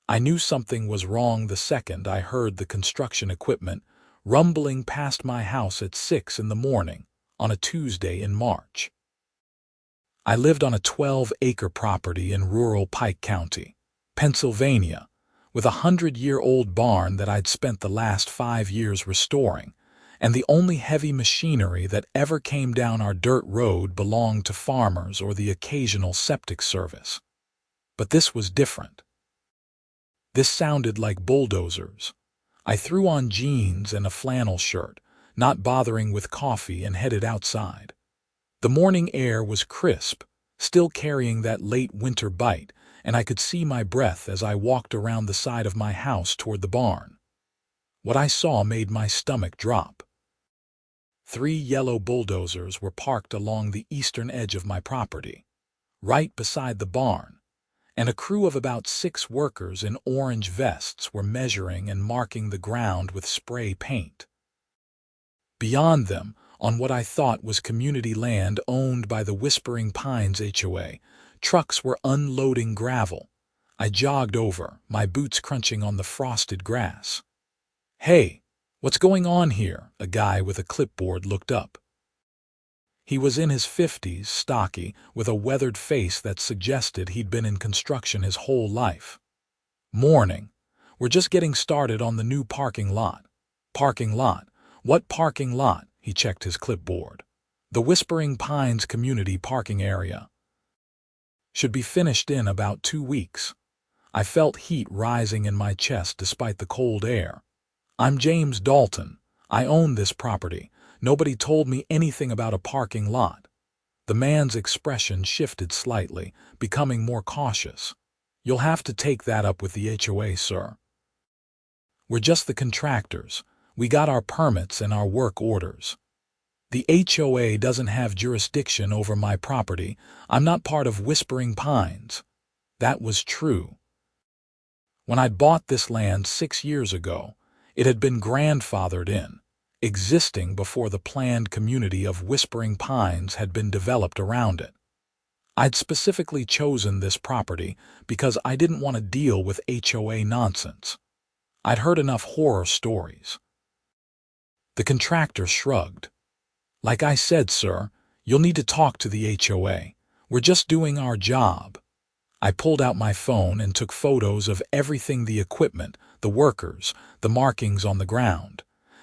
I knew something was wrong the second I heard the construction equipment rumbling past my house at 6 in the morning on a Tuesday in March. I lived on a 12-acre property in rural Pike County, Pennsylvania, with a 100-year-old barn that I'd spent the last 5 years restoring, and the only heavy machinery that ever came down our dirt road belonged to farmers or the occasional septic service. But this was different. This sounded like bulldozers. I threw on jeans and a flannel shirt, not bothering with coffee, and headed outside. The morning air was crisp, still carrying that late winter bite, and I could see my breath as I walked around the side of my house toward the barn. What I saw made my stomach drop. 3 yellow bulldozers were parked along the eastern edge of my property, right beside the barn, and a crew of about 6 workers in orange vests were measuring and marking the ground with spray paint. Beyond them, on what I thought was community land owned by the Whispering Pines HOA, trucks were unloading gravel. I jogged over, my boots crunching on the frosted grass. "Hey, what's going on here?" A guy with a clipboard looked up. He was in his 50s, stocky, with a weathered face that suggested he'd been in construction his whole life. "Morning. We're just getting started on the new parking lot." "Parking lot? What parking lot?" He checked his clipboard. "The Whispering Pines community parking area. Should be finished in about 2 weeks." I felt heat rising in my chest despite the cold air. "I'm James Dalton. I own this property. Nobody told me anything about a parking lot." The man's expression shifted slightly, becoming more cautious. "You'll have to take that up with the HOA, sir. We're just the contractors. We got our permits and our work orders. The HOA doesn't have jurisdiction over my property. I'm not part of Whispering Pines." That was true. When I'd bought this land 6 years ago, it had been grandfathered in, existing before the planned community of Whispering Pines had been developed around it. I'd specifically chosen this property because I didn't want to deal with HOA nonsense. I'd heard enough horror stories. The contractor shrugged. "Like I said, sir, you'll need to talk to the HOA. We're just doing our job." I pulled out my phone and took photos of everything: the equipment, the workers, the markings on the ground.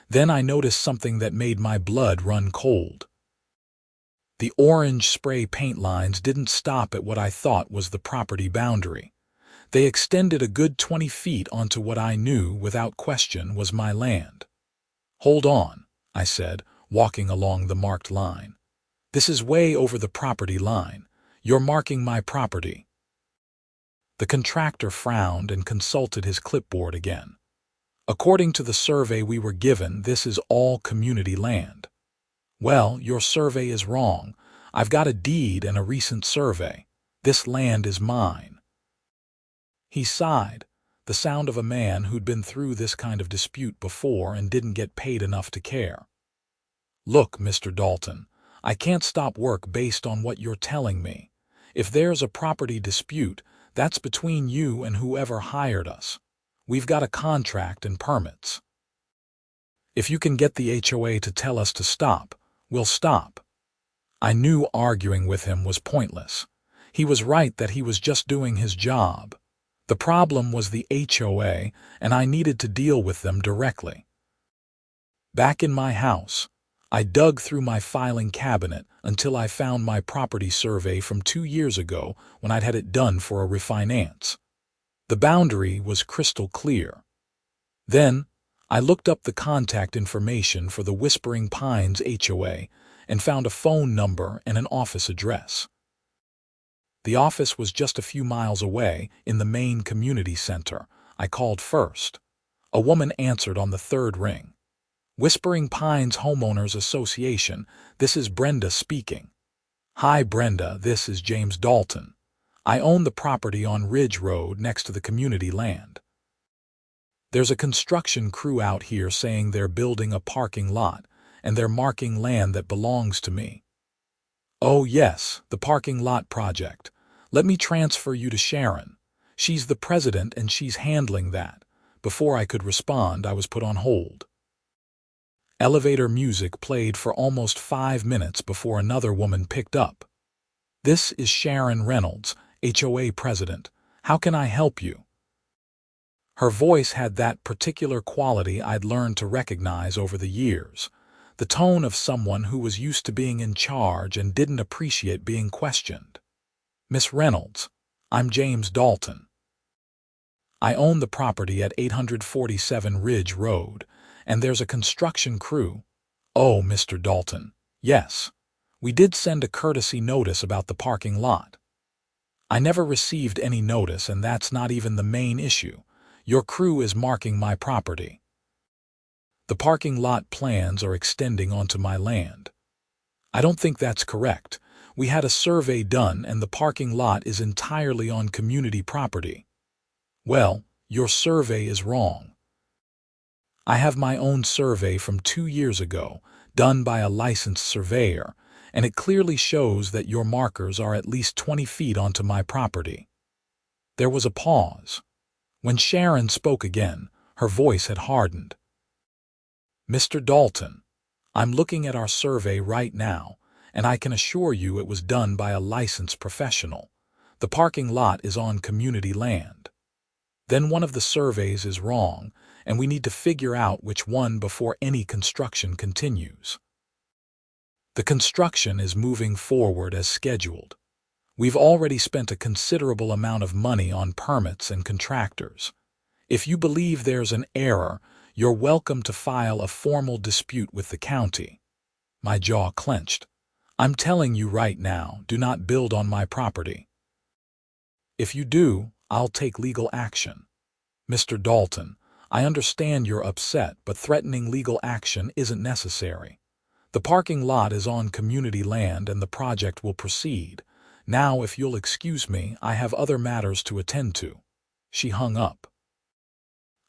Then I noticed something that made my blood run cold. The orange spray paint lines didn't stop at what I thought was the property boundary. They extended a good 20 feet onto what I knew without question was my land. "Hold on," I said, walking along the marked line. "This is way over the property line. You're marking my property." The contractor frowned and consulted his clipboard again. "According to the survey we were given, this is all community land." "Well, your survey is wrong. I've got a deed and a recent survey. This land is mine." He sighed, the sound of a man who'd been through this kind of dispute before and didn't get paid enough to care. "Look, Mr. Dalton, I can't stop work based on what you're telling me. If there's a property dispute, that's between you and whoever hired us. We've got a contract and permits. If you can get the HOA to tell us to stop, we'll stop." I knew arguing with him was pointless. He was right that he was just doing his job. The problem was the HOA, and I needed to deal with them directly. Back in my house, I dug through my filing cabinet until I found my property survey from 2 years ago when I'd had it done for a refinance. The boundary was crystal clear. Then, I looked up the contact information for the Whispering Pines HOA and found a phone number and an office address. The office was just a few miles away in the main community center. I called first. A woman answered on the 3rd ring. "Whispering Pines Homeowners Association, this is Brenda speaking." "Hi, Brenda, this is James Dalton. I own the property on Ridge Road next to the community land. There's a construction crew out here saying they're building a parking lot, and they're marking land that belongs to me." "Oh yes, the parking lot project. Let me transfer you to Sharon. She's the president and she's handling that. Before I could respond, I was put on hold. Elevator music played for almost 5 minutes before another woman picked up. "This is Sharon Reynolds, HOA president. How can I help you?" Her voice had that particular quality I'd learned to recognize over the years, the tone of someone who was used to being in charge and didn't appreciate being questioned. "Miss Reynolds, I'm James Dalton. I own the property at 847 Ridge Road, and there's a construction crew." "Oh, Mr. Dalton, yes. We did send a courtesy notice about the parking lot." "I never received any notice, and that's not even the main issue. Your crew is marking my property. The parking lot plans are extending onto my land." "I don't think that's correct. We had a survey done and the parking lot is entirely on community property." "Well, your survey is wrong. I have my own survey from 2 years ago, done by a licensed surveyor, and it clearly shows that your markers are at least 20 feet onto my property." There was a pause. When Sharon spoke again, her voice had hardened. "Mr. Dalton, I'm looking at our survey right now, and I can assure you it was done by a licensed professional. The parking lot is on community land. Then one of the surveys is wrong, and we need to figure out which one before any construction continues. The construction is moving forward as scheduled. We've already spent a considerable amount of money on permits and contractors. If you believe there's an error, you're welcome to file a formal dispute with the county." My jaw clenched. "I'm telling you right now, do not build on my property. If you do, I'll take legal action." "Mr. Dalton, I understand you're upset, but threatening legal action isn't necessary. The parking lot is on community land and the project will proceed. Now, if you'll excuse me, I have other matters to attend to." She hung up.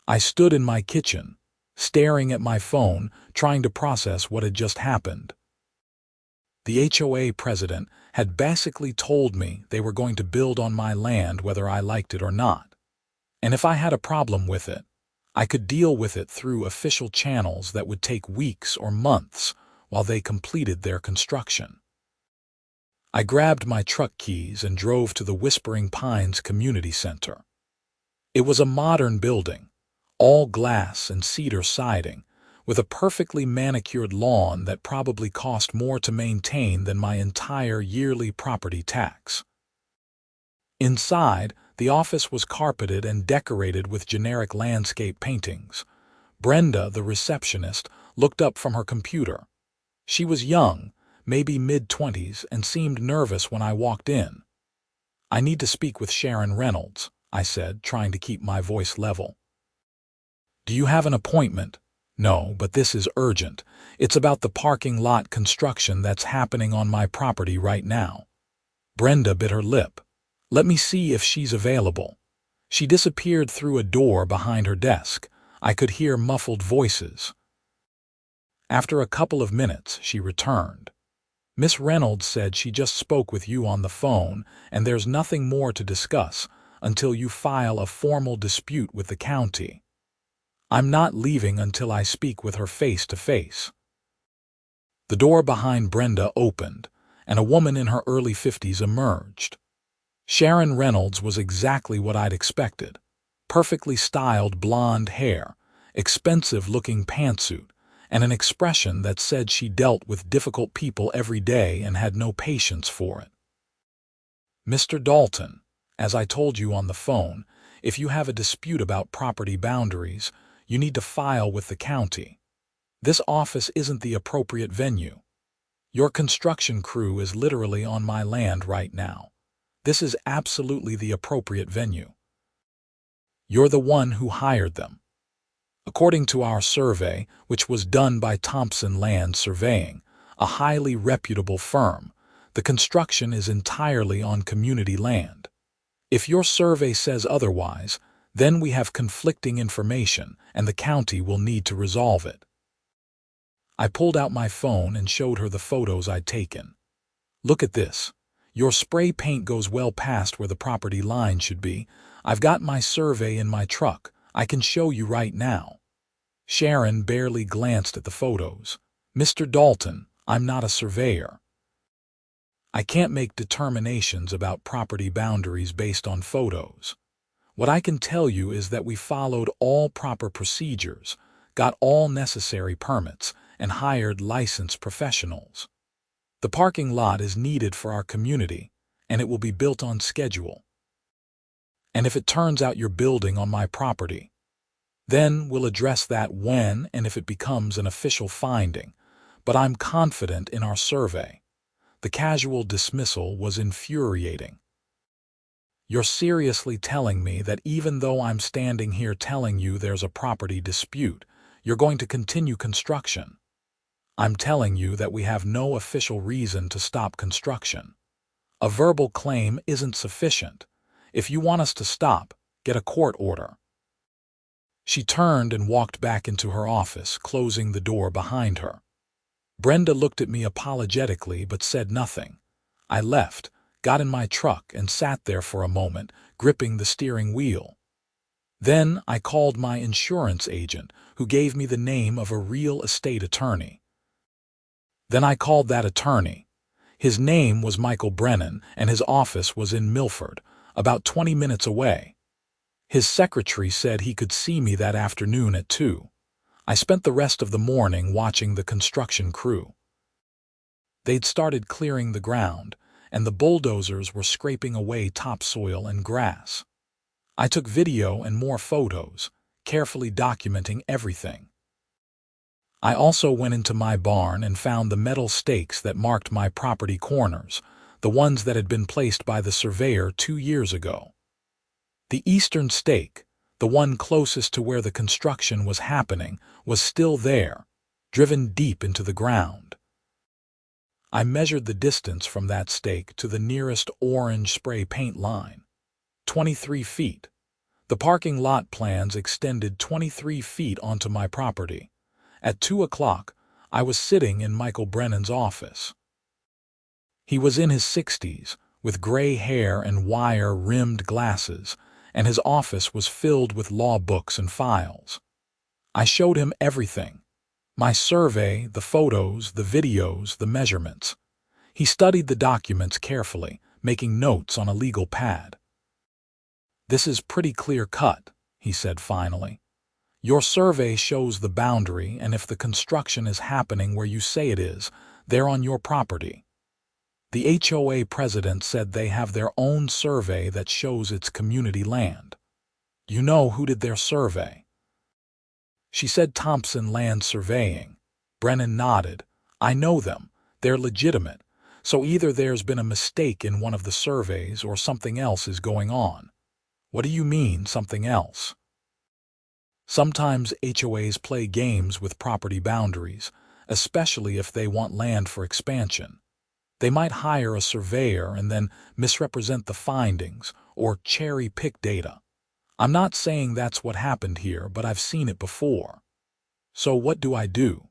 I stood in my kitchen, staring at my phone, trying to process what had just happened. The HOA president had basically told me they were going to build on my land whether I liked it or not. And if I had a problem with it, I could deal with it through official channels that would take weeks or months while they completed their construction. I grabbed my truck keys and drove to the Whispering Pines Community Center. It was a modern building, all glass and cedar siding, with a perfectly manicured lawn that probably cost more to maintain than my entire yearly property tax. Inside, the office was carpeted and decorated with generic landscape paintings. Brenda, the receptionist, looked up from her computer. She was young, maybe mid-20s, and seemed nervous when I walked in. "I need to speak with Sharon Reynolds," I said, trying to keep my voice level. "Do you have an appointment?" "No, but this is urgent. It's about the parking lot construction that's happening on my property right now." Brenda bit her lip. "Let me see if she's available." She disappeared through a door behind her desk. I could hear muffled voices. After a couple of minutes, she returned. "Miss Reynolds said she just spoke with you on the phone, and there's nothing more to discuss until you file a formal dispute with the county. I'm not leaving until I speak with her face to face." The door behind Brenda opened, and a woman in her early 50s emerged. Sharon Reynolds was exactly what I'd expected. Perfectly styled blonde hair, expensive-looking pantsuit, and an expression that said she dealt with difficult people every day and had no patience for it. "Mr. Dalton, as I told you on the phone, if you have a dispute about property boundaries, you need to file with the county. This office isn't the appropriate venue. Your construction crew is literally on my land right now. This is absolutely the appropriate venue. You're the one who hired them. According to our survey, which was done by Thompson Land Surveying, a highly reputable firm, the construction is entirely on community land. If your survey says otherwise, then we have conflicting information and the county will need to resolve it." I pulled out my phone and showed her the photos I'd taken. "Look at this. Your spray paint goes well past where the property line should be. I've got my survey in my truck. I can show you right now." Sharon barely glanced at the photos. "Mr. Dalton, I'm not a surveyor. I can't make determinations about property boundaries based on photos. What I can tell you is that we followed all proper procedures, got all necessary permits, and hired licensed professionals. The parking lot is needed for our community, and it will be built on schedule. And if it turns out you're building on my property, then we'll address that when and if it becomes an official finding, but I'm confident in our survey." The casual dismissal was infuriating. "You're seriously telling me that even though I'm standing here telling you there's a property dispute, you're going to continue construction? I'm telling you that we have no official reason to stop construction. A verbal claim isn't sufficient. If you want us to stop, get a court order." She turned and walked back into her office, closing the door behind her. Brenda looked at me apologetically but said nothing. I left, got in my truck, and sat there for a moment, gripping the steering wheel. Then I called my insurance agent, who gave me the name of a real estate attorney. Then I called that attorney. His name was Michael Brennan, and his office was in Milford, about 20 minutes away. His secretary said he could see me that afternoon at 2. I spent the rest of the morning watching the construction crew. They'd started clearing the ground, and the bulldozers were scraping away topsoil and grass. I took video and more photos, carefully documenting everything. I also went into my barn and found the metal stakes that marked my property corners, the ones that had been placed by the surveyor 2 years ago. The eastern stake, the one closest to where the construction was happening, was still there, driven deep into the ground. I measured the distance from that stake to the nearest orange spray paint line. 23 feet. The parking lot plans extended 23 feet onto my property. At 2 o'clock, I was sitting in Michael Brennan's office. He was in his 60s, with gray hair and wire-rimmed glasses, and his office was filled with law books and files. I showed him everything: my survey, the photos, the videos, the measurements. He studied the documents carefully, making notes on a legal pad. "This is pretty clear-cut," he said finally. "Your survey shows the boundary, and if the construction is happening where you say it is, they're on your property. The HOA president said they have their own survey that shows it's community land. You know who did their survey?" She said Thompson Land Surveying. Brennan nodded. "I know them. They're legitimate. So either there's been a mistake in one of the surveys or something else is going on." "What do you mean, something else?" "Sometimes HOAs play games with property boundaries, especially if they want land for expansion. They might hire a surveyor and then misrepresent the findings or cherry-pick data. I'm not saying that's what happened here, but I've seen it before." "So what do I do?"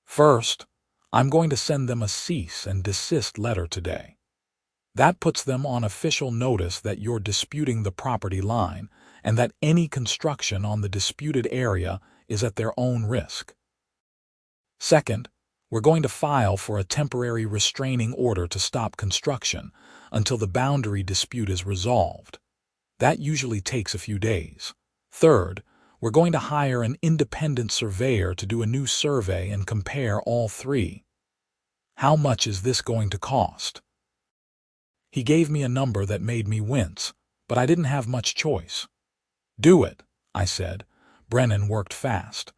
"First, I'm going to send them a cease and desist letter today. That puts them on official notice that you're disputing the property line and that any construction on the disputed area is at their own risk. Second, we're going to file for a temporary restraining order to stop construction until the boundary dispute is resolved. That usually takes a few days. Third, we're going to hire an independent surveyor to do a new survey and compare all three." "How much is this going to cost?" He gave me a number that made me wince, but I didn't have much choice. "Do it," I said. Brennan worked fast.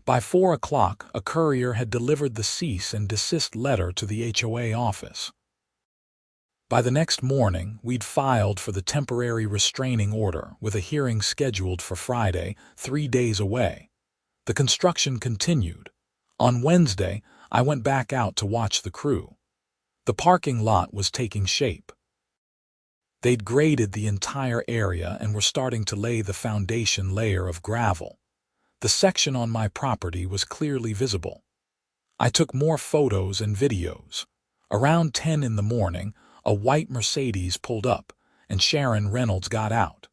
By 4 o'clock, a courier had delivered the cease and desist letter to the HOA office. By the next morning, we'd filed for the temporary restraining order, with a hearing scheduled for Friday, 3 days away. The construction continued. On Wednesday, I went back out to watch the crew. The parking lot was taking shape. They'd graded the entire area and were starting to lay the foundation layer of gravel. The section on my property was clearly visible. I took more photos and videos. Around 10 in the morning, a white Mercedes pulled up, and Sharon Reynolds got out.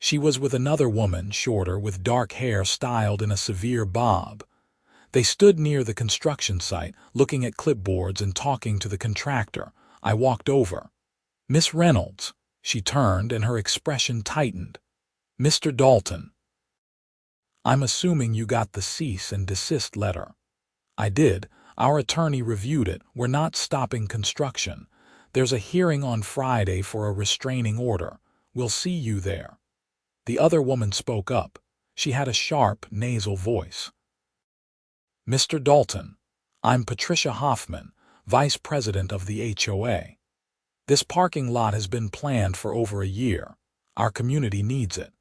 She was with another woman, shorter, with dark hair styled in a severe bob. They stood near the construction site, looking at clipboards and talking to the contractor. I walked over. "Miss Reynolds." She turned and her expression tightened. "Mr. Dalton. I'm assuming you got the cease and desist letter." I did. Our attorney reviewed it. "We're not stopping construction. There's a hearing on Friday for a restraining order. We'll see you there." The other woman spoke up. She had a sharp, nasal voice. "Mr. Dalton, I'm Patricia Hoffman, Vice President of the HOA. This parking lot has been planned for over a year. Our community needs it.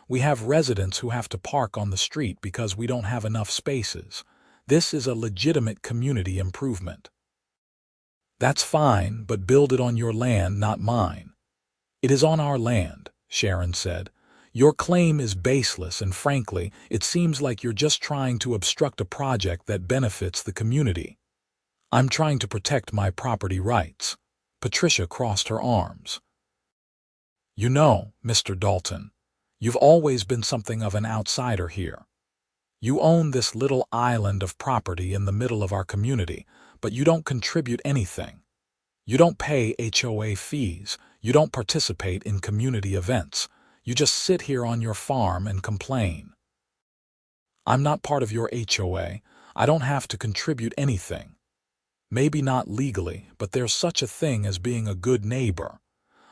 We have residents who have to park on the street because we don't have enough spaces. This is a legitimate community improvement." "That's fine, but build it on your land, not mine." "It is on our land," Sharon said. "Your claim is baseless, and frankly, it seems like you're just trying to obstruct a project that benefits the community." "I'm trying to protect my property rights." Patricia crossed her arms. "You know, Mr. Dalton, you've always been something of an outsider here. You own this little island of property in the middle of our community, but you don't contribute anything. You don't pay HOA fees. You don't participate in community events. You just sit here on your farm and complain. I'm not part of your HOA. I don't have to contribute anything. Maybe not legally, but there's such a thing as being a good neighbor."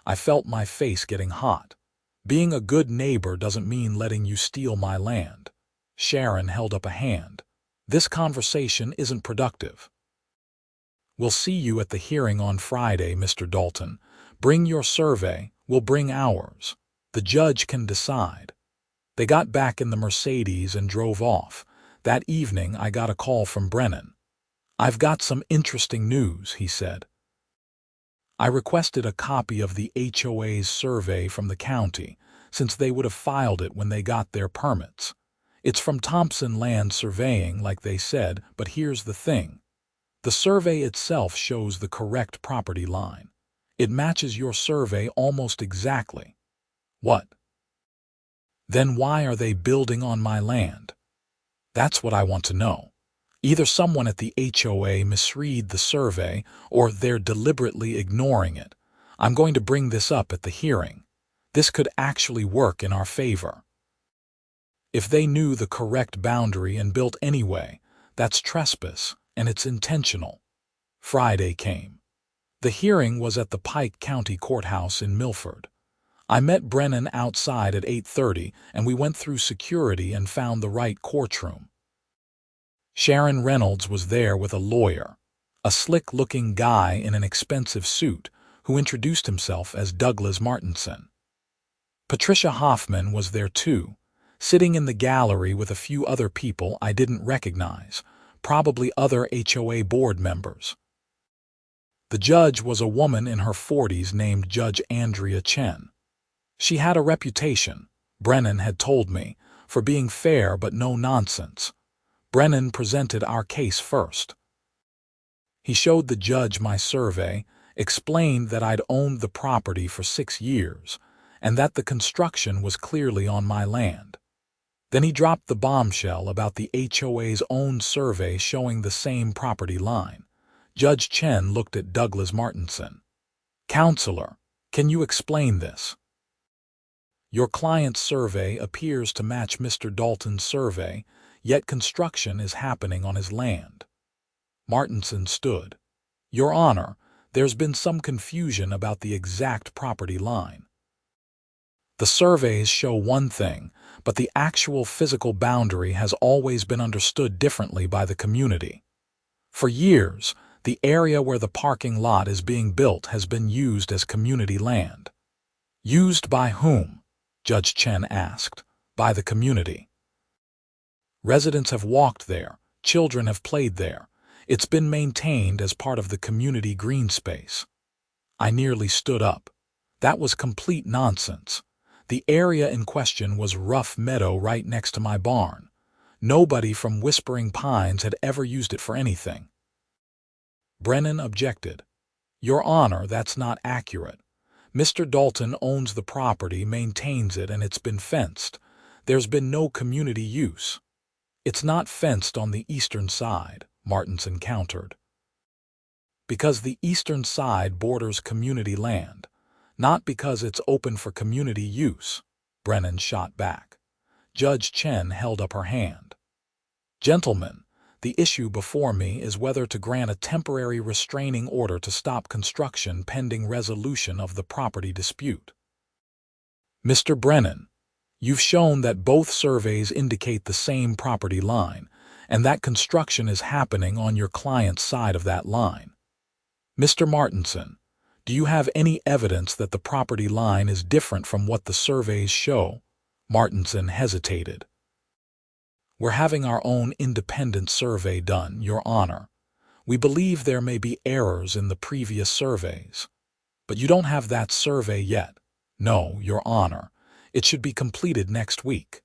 I felt my face getting hot. "Being a good neighbor doesn't mean letting you steal my land." Sharon held up a hand. "This conversation isn't productive." "We'll see you at the hearing on Friday, Mr. Dalton. Bring your survey, we'll bring ours. The judge can decide." They got back in the Mercedes and drove off. That evening I got a call from Brennan. "I've got some interesting news," he said. I requested a copy of the HOA's survey from the county, since they would have filed it when they got their permits. It's from Thompson Land Surveying, like they said, but here's the thing. The survey itself shows the correct property line. It matches your survey almost exactly. What? Then why are they building on my land? That's what I want to know. Either someone at the HOA misread the survey, or they're deliberately ignoring it. I'm going to bring this up at the hearing. This could actually work in our favor. If they knew the correct boundary and built anyway, that's trespass, and it's intentional. Friday came. The hearing was at the Pike County Courthouse in Milford. I met Brennan outside at 8:30, and we went through security and found the right courtroom. Sharon Reynolds was there with a lawyer, a slick-looking guy in an expensive suit who introduced himself as Douglas Martinson. Patricia Hoffman was there too, sitting in the gallery with a few other people I didn't recognize, probably other HOA board members. The judge was a woman in her 40s named Judge Andrea Chen. She had a reputation, Brennan had told me, for being fair but no nonsense. Brennan presented our case first. He showed the judge my survey, explained that I'd owned the property for 6 years, and that the construction was clearly on my land. Then he dropped the bombshell about the HOA's own survey showing the same property line. Judge Chen looked at Douglas Martinson. "Counselor, can you explain this? Your client's survey appears to match Mr. Dalton's survey, yet construction is happening on his land." Martinson stood. "Your Honor, there's been some confusion about the exact property line. The surveys show one thing, but the actual physical boundary has always been understood differently by the community. For years, the area where the parking lot is being built has been used as community land." "Used by whom?" Judge Chen asked. "By the community. Residents have walked there, children have played there. It's been maintained as part of the community green space." I nearly stood up. That was complete nonsense. The area in question was rough meadow right next to my barn. Nobody from Whispering Pines had ever used it for anything. Brennan objected. "Your Honor, that's not accurate. Mr. Dalton owns the property, maintains it, and it's been fenced. There's been no community use. It's not fenced on the eastern side, Martinson countered. Because the eastern side borders community land, not because it's open for community use, Brennan shot back. Judge Chen held up her hand. Gentlemen, the issue before me is whether to grant a temporary restraining order to stop construction pending resolution of the property dispute. Mr. Brennan, you've shown that both surveys indicate the same property line, and that construction is happening on your client's side of that line. Mr. Martinson, do you have any evidence that the property line is different from what the surveys show? Martinson hesitated. We're having our own independent survey done, Your Honor. We believe there may be errors in the previous surveys. But you don't have that survey yet. No, Your Honor. It should be completed next week.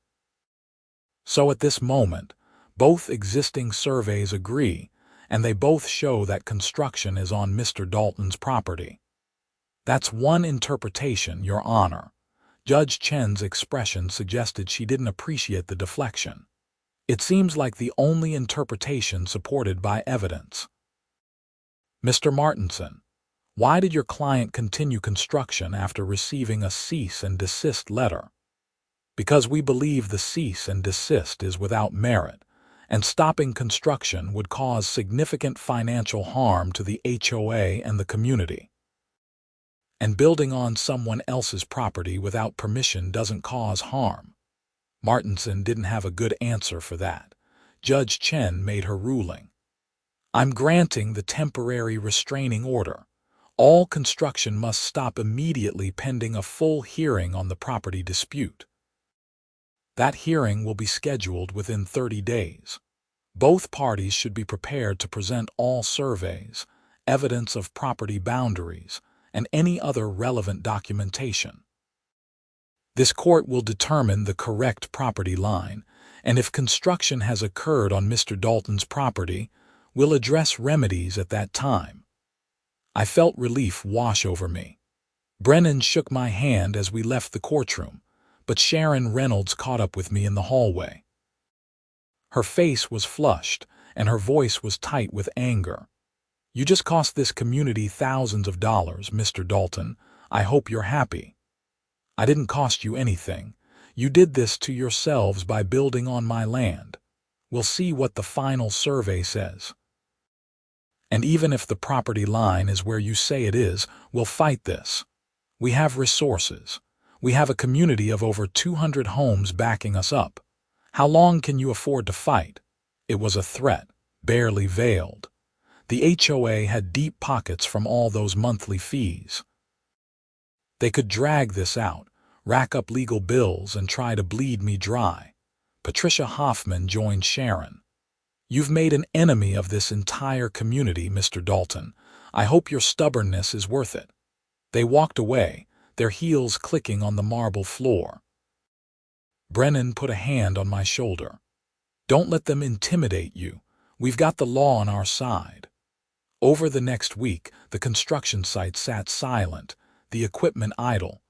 So at this moment, both existing surveys agree, and they both show that construction is on Mr. Dalton's property. That's one interpretation, Your Honor. Judge Chen's expression suggested she didn't appreciate the deflection. It seems like the only interpretation supported by evidence. Mr. Martinson, why did your client continue construction after receiving a cease and desist letter? Because we believe the cease and desist is without merit, and stopping construction would cause significant financial harm to the HOA and the community. And building on someone else's property without permission doesn't cause harm. Martinson didn't have a good answer for that. Judge Chen made her ruling. I'm granting the temporary restraining order. All construction must stop immediately pending a full hearing on the property dispute. That hearing will be scheduled within 30 days. Both parties should be prepared to present all surveys, evidence of property boundaries, and any other relevant documentation. This court will determine the correct property line, and if construction has occurred on Mr. Dalton's property, we'll address remedies at that time. I felt relief wash over me. Brennan shook my hand as we left the courtroom, but Sharon Reynolds caught up with me in the hallway. Her face was flushed, and her voice was tight with anger. You just cost this community thousands of dollars, Mr. Dalton. I hope you're happy. I didn't cost you anything. You did this to yourselves by building on my land. We'll see what the final survey says. And even if the property line is where you say it is, we'll fight this. We have resources. We have a community of over 200 homes backing us up. How long can you afford to fight? It was a threat, barely veiled. The HOA had deep pockets from all those monthly fees. They could drag this out, rack up legal bills, and try to bleed me dry. Patricia Hoffman joined Sharon. You've made an enemy of this entire community, Mr. Dalton. I hope your stubbornness is worth it. They walked away, their heels clicking on the marble floor. Brennan put a hand on my shoulder. Don't let them intimidate you. We've got the law on our side. Over the next week, the construction site sat silent, the equipment idle.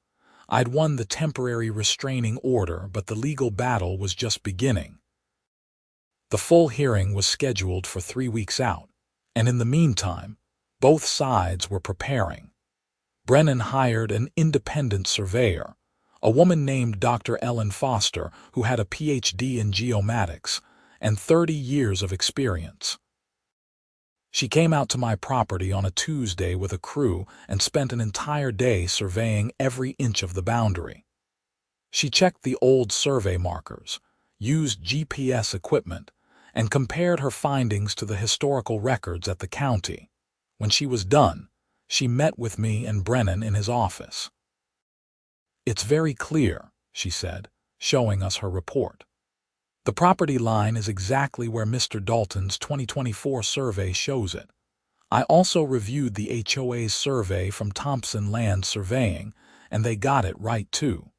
I'd won the temporary restraining order, but the legal battle was just beginning. The full hearing was scheduled for 3 weeks out, and in the meantime, both sides were preparing. Brennan hired an independent surveyor, a woman named Dr. Ellen Foster, who had a PhD in geomatics and 30 years of experience. She came out to my property on a Tuesday with a crew and spent an entire day surveying every inch of the boundary. She checked the old survey markers, used GPS equipment, and compared her findings to the historical records at the county. When she was done, she met with me and Brennan in his office. It's very clear, she said, showing us her report. The property line is exactly where Mr. Dalton's 2024 survey shows it. I also reviewed the HOA's survey from Thompson Land Surveying, and they got it right too.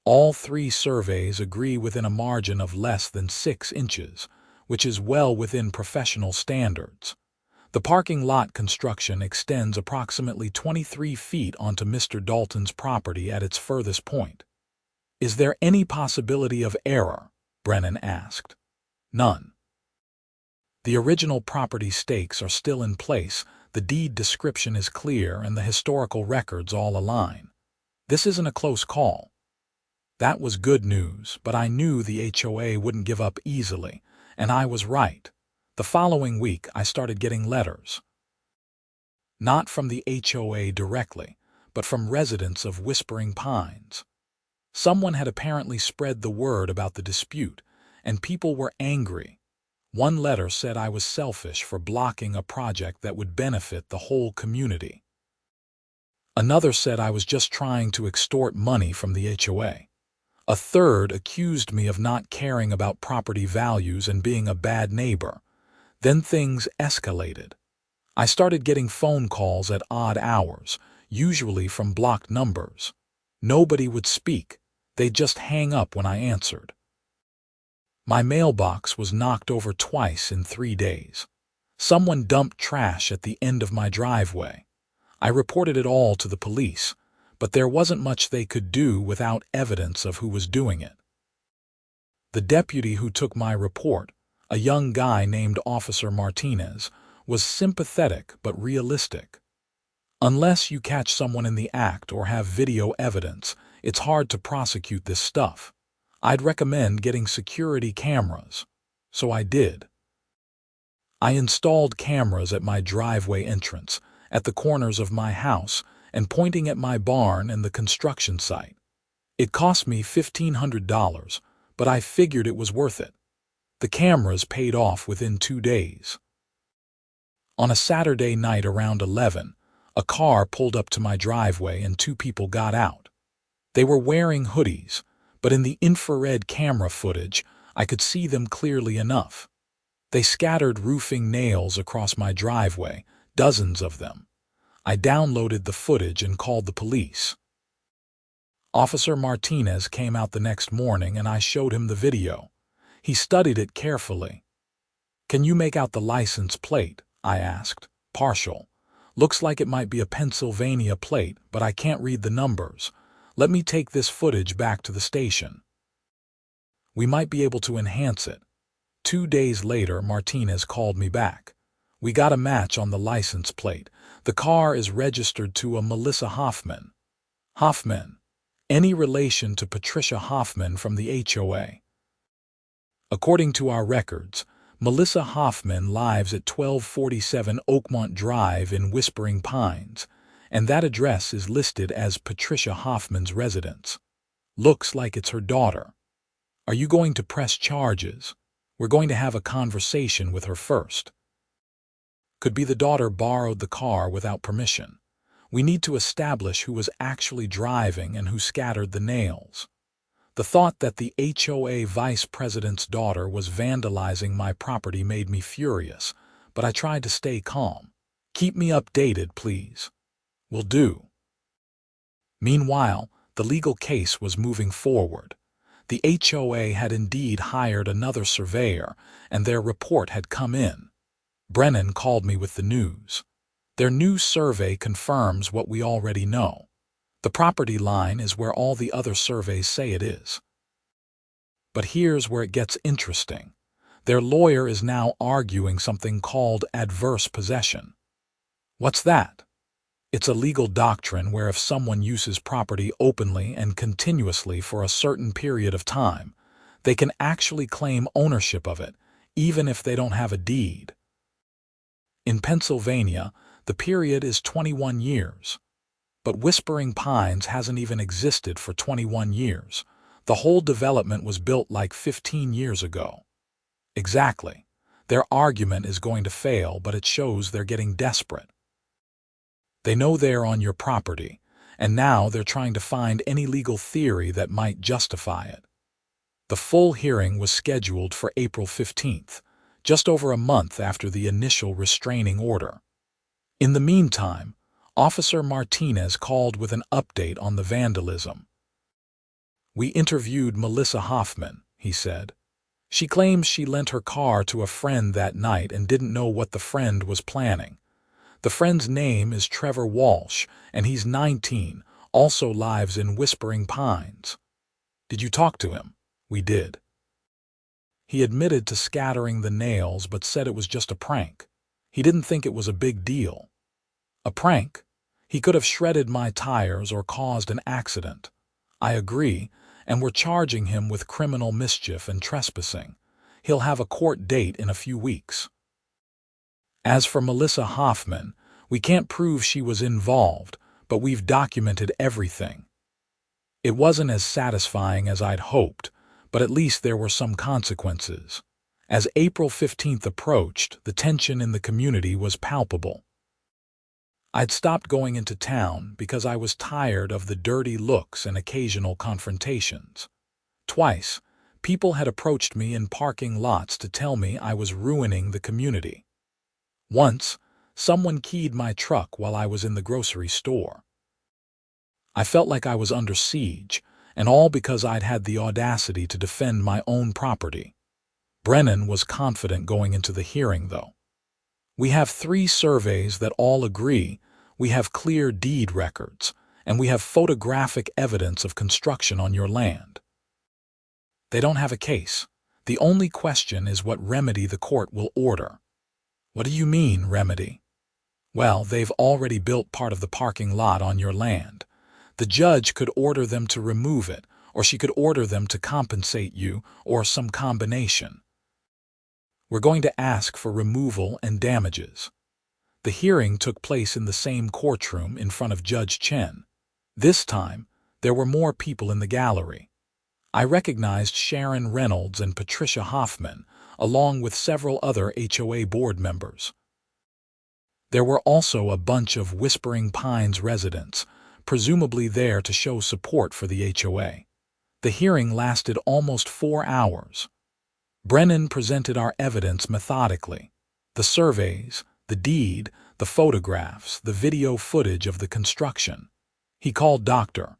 All 3 surveys agree within a margin of less than 6 inches, which is well within professional standards. The parking lot construction extends approximately 23 feet onto Mr. Dalton's property at its furthest point. Is there any possibility of error? Brennan asked. None. The original property stakes are still in place, the deed description is clear, and the historical records all align. This isn't a close call. That was good news, but I knew the HOA wouldn't give up easily, and I was right. The following week, I started getting letters. Not from the HOA directly, but from residents of Whispering Pines. Someone had apparently spread the word about the dispute, and people were angry. One letter said I was selfish for blocking a project that would benefit the whole community. Another said I was just trying to extort money from the HOA. A third accused me of not caring about property values and being a bad neighbor. Then things escalated. I started getting phone calls at odd hours, usually from blocked numbers. Nobody would speak. They'd just hang up when I answered. My mailbox was knocked over twice in 3 days. Someone dumped trash at the end of my driveway. I reported it all to the police, but there wasn't much they could do without evidence of who was doing it. The deputy who took my report, a young guy named Officer Martinez, was sympathetic but realistic. Unless you catch someone in the act or have video evidence, it's hard to prosecute this stuff. I'd recommend getting security cameras. So I did. I installed cameras at my driveway entrance, at the corners of my house, and pointing at my barn and the construction site. It cost me $1,500, but I figured it was worth it. The cameras paid off within 2 days. On a Saturday night around 11, a car pulled up to my driveway and 2 people got out. They were wearing hoodies, but in the infrared camera footage, I could see them clearly enough. They scattered roofing nails across my driveway, dozens of them. I downloaded the footage and called the police. Officer Martinez came out the next morning and I showed him the video. He studied it carefully. "Can you make out the license plate?" I asked. "Partial. Looks like it might be a Pennsylvania plate, but I can't read the numbers. Let me take this footage back to the station. We might be able to enhance it." 2 days later, Martinez called me back. "We got a match on the license plate. The car is registered to a Melissa Hoffman." Hoffman? Any relation to Patricia Hoffman from the HOA? According to our records, Melissa Hoffman lives at 1247 Oakmont Drive in Whispering Pines, and that address is listed as Patricia Hoffman's residence. Looks like it's her daughter. Are you going to press charges? We're going to have a conversation with her first. Could be the daughter borrowed the car without permission. We need to establish who was actually driving and who scattered the nails. The thought that the HOA vice president's daughter was vandalizing my property made me furious, but I tried to stay calm. "Keep me updated, please." "Will do." Meanwhile, the legal case was moving forward. The HOA had indeed hired another surveyor, and their report had come in. Brennan called me with the news. Their new survey confirms what we already know. The property line is where all the other surveys say it is. But here's where it gets interesting. Their lawyer is now arguing something called adverse possession. What's that? It's a legal doctrine where if someone uses property openly and continuously for a certain period of time, they can actually claim ownership of it, even if they don't have a deed. In Pennsylvania, the period is 21 years. But Whispering Pines hasn't even existed for 21 years. The whole development was built like 15 years ago. Exactly. Their argument is going to fail, but it shows they're getting desperate. They know they're on your property, and now they're trying to find any legal theory that might justify it. The full hearing was scheduled for April 15th, just over a month after the initial restraining order. In the meantime, Officer Martinez called with an update on the vandalism. "We interviewed Melissa Hoffman," he said. She claims she lent her car to a friend that night and didn't know what the friend was planning. The friend's name is Trevor Walsh, and he's 19, also lives in Whispering Pines. Did you talk to him? We did. He admitted to scattering the nails but said it was just a prank. He didn't think it was a big deal. A prank? He could have shredded my tires or caused an accident. I agree, and we're charging him with criminal mischief and trespassing. He'll have a court date in a few weeks. As for Melissa Hoffman, we can't prove she was involved, but we've documented everything. It wasn't as satisfying as I'd hoped, but at least there were some consequences. As April 15th approached, the tension in the community was palpable. I'd stopped going into town because I was tired of the dirty looks and occasional confrontations. Twice, people had approached me in parking lots to tell me I was ruining the community. Once, someone keyed my truck while I was in the grocery store. I felt like I was under siege, and all because I'd had the audacity to defend my own property. Brennan was confident going into the hearing, though. We have 3 surveys that all agree, we have clear deed records, and we have photographic evidence of construction on your land. They don't have a case. The only question is what remedy the court will order. What do you mean, remedy? Well, they've already built part of the parking lot on your land. The judge could order them to remove it, or she could order them to compensate you, or some combination. We're going to ask for removal and damages. The hearing took place in the same courtroom in front of Judge Chen. This time, there were more people in the gallery. I recognized Sharon Reynolds and Patricia Hoffman, along with several other HOA board members. There were also a bunch of Whispering Pines residents, presumably there to show support for the HOA. The hearing lasted almost 4 hours. Brennan presented our evidence methodically. The surveys, the deed, the photographs, the video footage of the construction. He called Dr.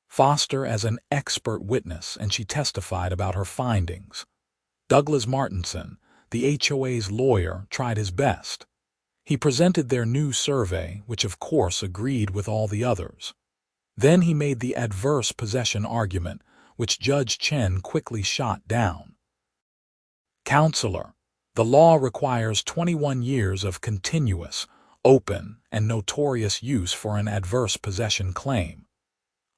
Foster as an expert witness, and she testified about her findings. Douglas Martinson, the HOA's lawyer, tried his best. He presented their new survey, which of course agreed with all the others. Then he made the adverse possession argument, which Judge Chen quickly shot down. Counselor, the law requires 21 years of continuous, open, and notorious use for an adverse possession claim.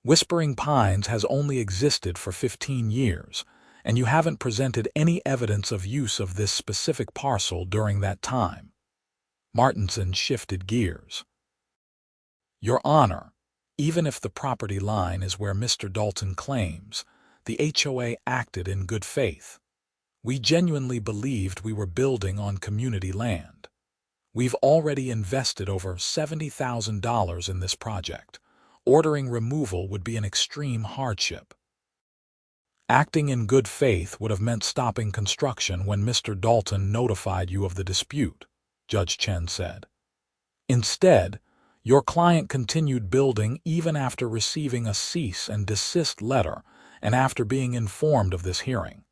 Whispering Pines has only existed for 15 years, and you haven't presented any evidence of use of this specific parcel during that time. Martinson shifted gears. Your Honor, even if the property line is where Mr. Dalton claims, the HOA acted in good faith. We genuinely believed we were building on community land. We've already invested over $70,000 in this project. Ordering removal would be an extreme hardship. Acting in good faith would have meant stopping construction when Mr. Dalton notified you of the dispute, Judge Chen said. Instead, your client continued building even after receiving a cease and desist letter and after being informed of this hearing.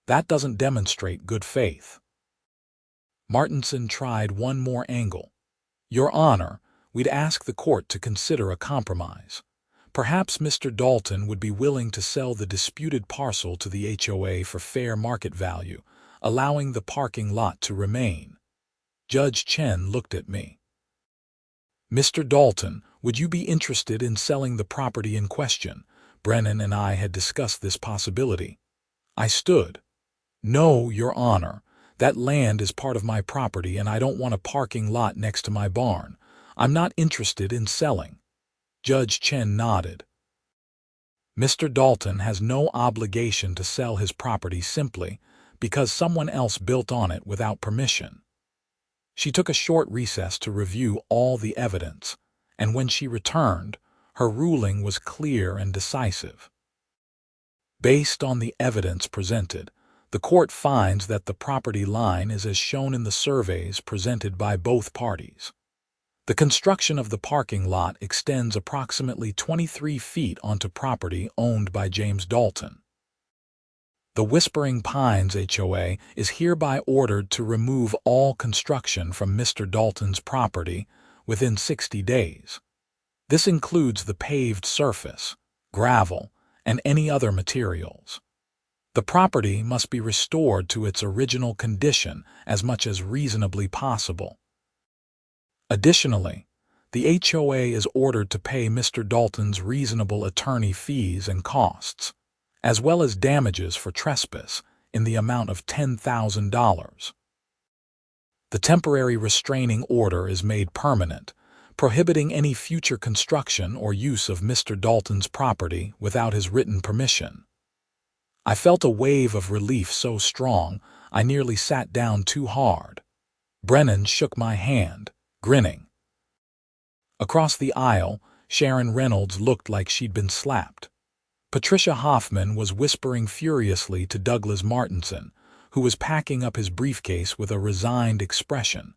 That doesn't demonstrate good faith. Martinson tried one more angle. Your Honor, we'd ask the court to consider a compromise. Perhaps Mr. Dalton would be willing to sell the disputed parcel to the HOA for fair market value, allowing the parking lot to remain. Judge Chen looked at me. Mr. Dalton, would you be interested in selling the property in question? Brennan and I had discussed this possibility. I stood. No, Your Honor. That land is part of my property and I don't want a parking lot next to my barn. I'm not interested in selling. Judge Chen nodded. Mr. Dalton has no obligation to sell his property simply because someone else built on it without permission. She took a short recess to review all the evidence, and when she returned, her ruling was clear and decisive. Based on the evidence presented, the court finds that the property line is as shown in the surveys presented by both parties. The construction of the parking lot extends approximately 23 feet onto property owned by James Dalton. The Whispering Pines HOA is hereby ordered to remove all construction from Mr. Dalton's property within 60 days. This includes the paved surface, gravel, and any other materials. The property must be restored to its original condition as much as reasonably possible. Additionally, the HOA is ordered to pay Mr. Dalton's reasonable attorney fees and costs, as well as damages for trespass in the amount of $10,000. The temporary restraining order is made permanent, prohibiting any future construction or use of Mr. Dalton's property without his written permission. I felt a wave of relief so strong I nearly sat down too hard. Brennan shook my hand, grinning. Across the aisle, Sharon Reynolds looked like she'd been slapped. Patricia Hoffman was whispering furiously to Douglas Martinson, who was packing up his briefcase with a resigned expression.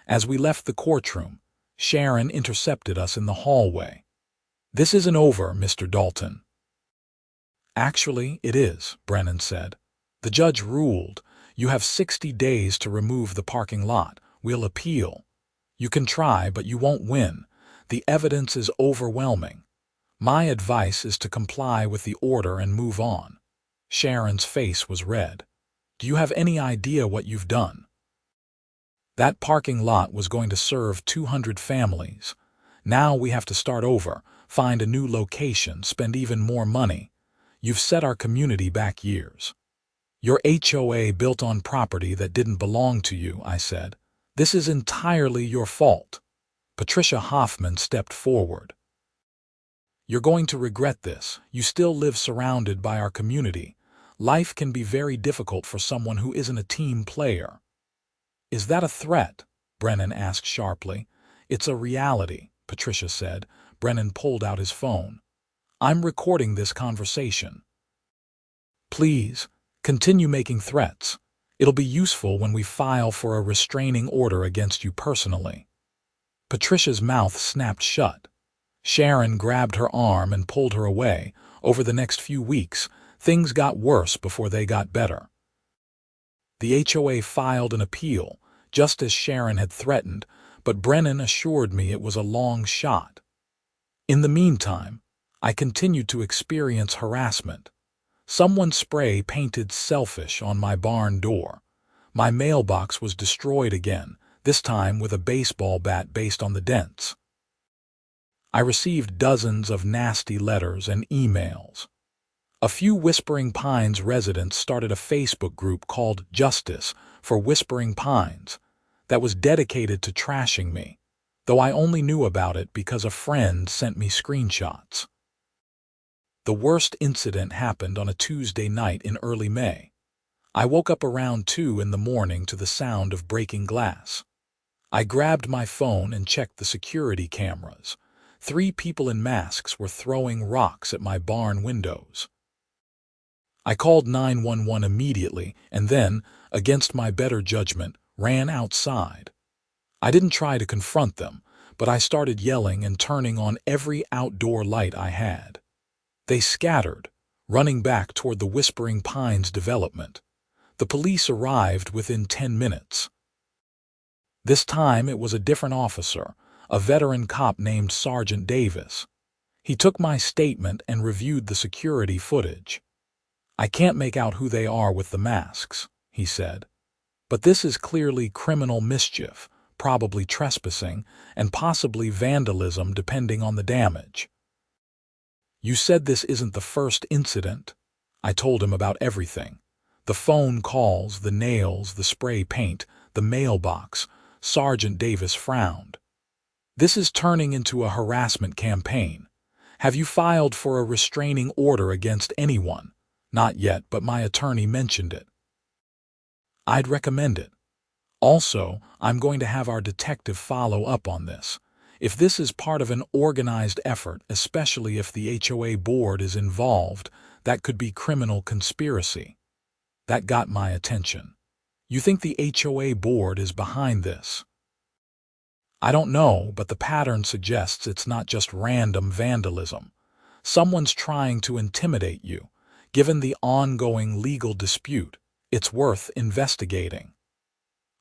As we left the courtroom, Sharon intercepted us in the hallway. "This isn't over, Mr. Dalton." "Actually, it is," Brennan said. "The judge ruled. You have 60 days to remove the parking lot. We'll appeal. You can try, but you won't win. The evidence is overwhelming. My advice is to comply with the order and move on." Sharon's face was red. "Do you have any idea what you've done? That parking lot was going to serve 200 families. Now we have to start over, find a new location, spend even more money. You've set our community back years." "Your HOA built on property that didn't belong to you," I said. "This is entirely your fault." Patricia Hoffman stepped forward. "You're going to regret this. You still live surrounded by our community. Life can be very difficult for someone who isn't a team player." "Is that a threat?" Brennan asked sharply. "It's a reality," Patricia said. Brennan pulled out his phone. "I'm recording this conversation. Please, continue making threats. It'll be useful when we file for a restraining order against you personally." Patricia's mouth snapped shut. Sharon grabbed her arm and pulled her away. Over the next few weeks, things got worse before they got better. The HOA filed an appeal, just as Sharon had threatened, but Brennan assured me it was a long shot. In the meantime, I continued to experience harassment. Someone spray-painted "selfish" on my barn door. My mailbox was destroyed again, this time with a baseball bat based on the dents. I received dozens of nasty letters and emails. A few Whispering Pines residents started a Facebook group called Justice for Whispering Pines that was dedicated to trashing me, though I only knew about it because a friend sent me screenshots. The worst incident happened on a Tuesday night in early May. I woke up around 2 in the morning to the sound of breaking glass. I grabbed my phone and checked the security cameras. 3 people in masks were throwing rocks at my barn windows. I called 911 immediately and then, against my better judgment, ran outside. I didn't try to confront them, but I started yelling and turning on every outdoor light I had. They scattered, running back toward the Whispering Pines development. The police arrived within 10 minutes. This time it was a different officer, a veteran cop named Sergeant Davis. He took my statement and reviewed the security footage. "I can't make out who they are with the masks," he said. "But this is clearly criminal mischief, probably trespassing, and possibly vandalism depending on the damage." "You said this isn't the first incident." I told him about everything. The phone calls, the nails, the spray paint, the mailbox. Sergeant Davis frowned. "This is turning into a harassment campaign. Have you filed for a restraining order against anyone?" "Not yet, but my attorney mentioned it." "I'd recommend it. Also, I'm going to have our detective follow up on this. If this is part of an organized effort, especially if the HOA board is involved, that could be criminal conspiracy." That got my attention. "You think the HOA board is behind this?" "I don't know, but the pattern suggests it's not just random vandalism. Someone's trying to intimidate you, Given the ongoing legal dispute, it's worth investigating.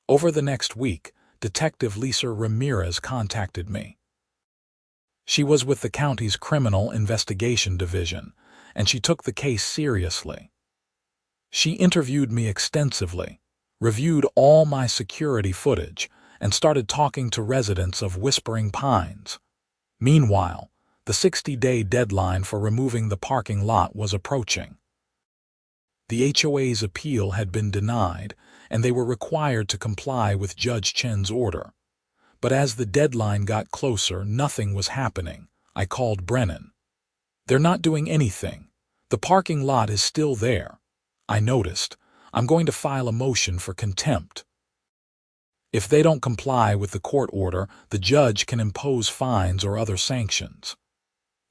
Over the next week, Detective Lisa Ramirez contacted me. She was with the county's Criminal Investigation Division, and she took the case seriously. She interviewed me extensively, reviewed all my security footage, and started talking to residents of Whispering Pines. Meanwhile, the 60-day deadline for removing the parking lot was approaching. The HOA's appeal had been denied, and they were required to comply with Judge Chen's order. But as the deadline got closer, nothing was happening. I called Brennan. "They're not doing anything. The parking lot is still there." I noticed. "I'm going to file a motion for contempt. If they don't comply with the court order, the judge can impose fines or other sanctions."